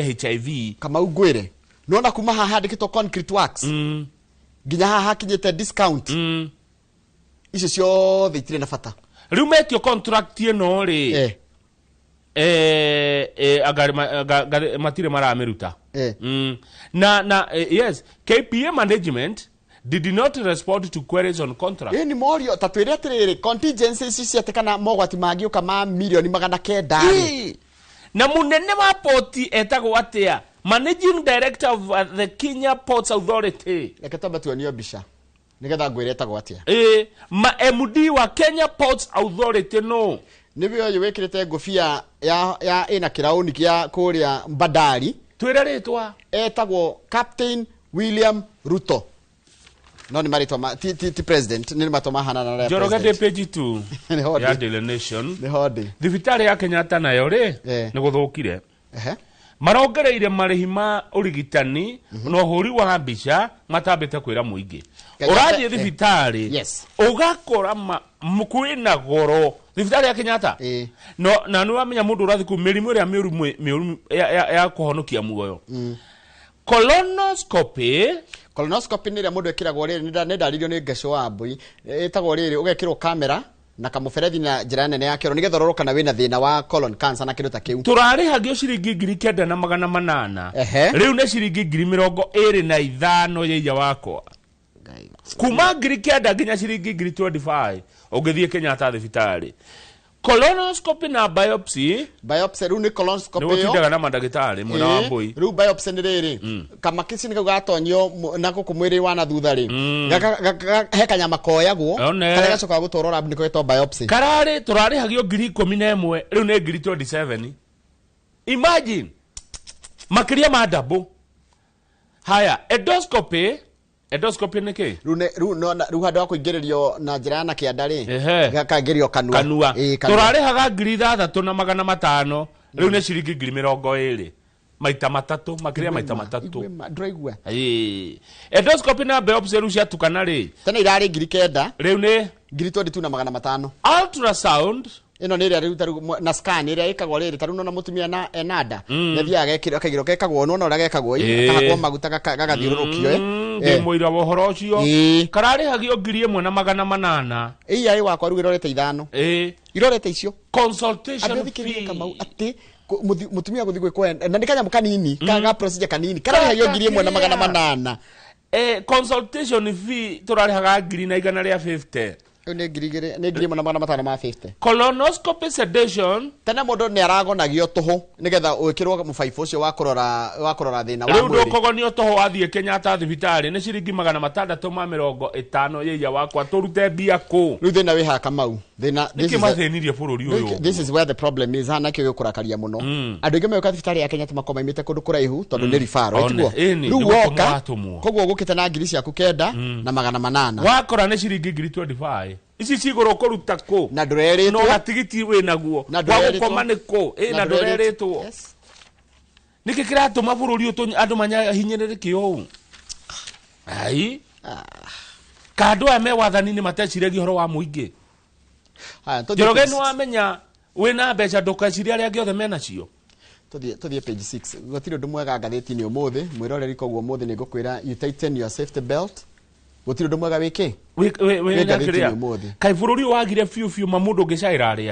HIV kama ugwire nona kuma haha handikitwo concrete works nginya haha kinyete discount icio ciothe itire na bata riu metio contract ino ri agari matire marameruta yes KPA management did not respond to queries on contract. Ni morio tatwire atiriri contingencies ici atekana mogwati magiuka ma milioni 900 na munene wa poti etagwo atia managing director of the Kenya Ports Authority leketa tuonio bisha nigetha ngwire etagwo atia ma MD wa Kenya Ports Authority no niwe oyo wekirite ngofia ya ina kirauni kia kuria Mbadari twire ritwa etagwo Captain William Ruto no ni maritwa ti president ni matoma hanana na Jorogete page 2 ya Daily Nation ni hodi thibitari ya Kenyatta nayo ri ni guthukire marongereire marihi ma urigitani no huri wa mbica matambite kwira muingi urathie thibitari ugakora mukwina goro thibitari ya Kenyatta no na ni wamenya mundu urathi ku mirimu ria miuru ya kuhonokia muoyo colonoscopy ni ria mundu ekiragwo riri ni ndaririo ni ngesho wa mbui etagwo riri ugekirwo kamera na kamuberethi na njira nene ya kero nigetha roroka na wina thina wa colon cancer na kindu ta kiu turarihagio ciringi 9,800 riu ne ciringi 25,000 yeija wakwa kuma 9,000 nginya ciringi 25,000 ugithie Kenyatta thibitari colonoscopy na biopsy riu ni colonoscopy yo niwo na mandagitari mwena wa mbui riu biopsy ni riri kama kisi ni gatonyo na gukumwiri wana thutha ri hekanya makoyagwo kare gacoka gutoro lab niko eto biopsy karari turarihagio 11,000 riu ni 27 imagine makiria ma double haya endoscopy niki ru hado kuingiririo na njira na kiandari gakagerio kanua turarihaga 3,500 riu ni ciringi 20,000 maita matatu makiria maita matatu ndroigwa endoscopy na biopsy riu ciatukana ri tena irari 9,000 riu ni 22,500 ultrasound ino ni ria riu na scan ria ikagwo riri taru na mutumia na enada nethia agekiro kekagwo no ora gekagwo kahakwo maguta gagathiururukio muira wa horo ucio kararihagio 1,800 ai wakwa ru irorete 5 irorete icio consultation fee kama ati mutumia guthi gwikwa na ndikanya mukanini kaga procedure kanini kararihagio 1,800 consultation fee turarihaga 1,150 ni ngiri mana 550 colonoscopy sedation tena mundu ni aragonagio tuhu nigetha wikirwo mufaifu ucio wa kurora thina wa mwiri riu ndukogonio tuhu wathie Kenyatta thibitari ni ciringi 650 yeija wakwa turute bia ku riu thina wi haka mau thina nikimathenirie bururi uyu this is where the problem is hana kyo kurakaria muno andu ingi meuka thibitari ya Kenyatta makoma imite kundu kuraihu tondu ni rifaro tiguo riu woka kogwo gukite na ngiri ciaku 9 na 800 wakora ni ciringi 25 ici cigoro kuruta ku na ndureri no gatigiti we naguo wa gukoma ni ku na ndureritwo niki kiratuma bururi utu andu manya hinyereriki u ai kadu ame wathanini mateciregi horo wa muingi Njoroge no amenya we na mbeca ndukeciria aria giothe mena cio tuthie page 6 gotiro ndu mwega ngatheti ni umuthi mwiroreri koguo umuthi ni ngukwira you tighten your safety belt gotiro ndu mwega wiki we ngatheti ni umuthi kai bururi wagire fiu mamundu ngicaira aria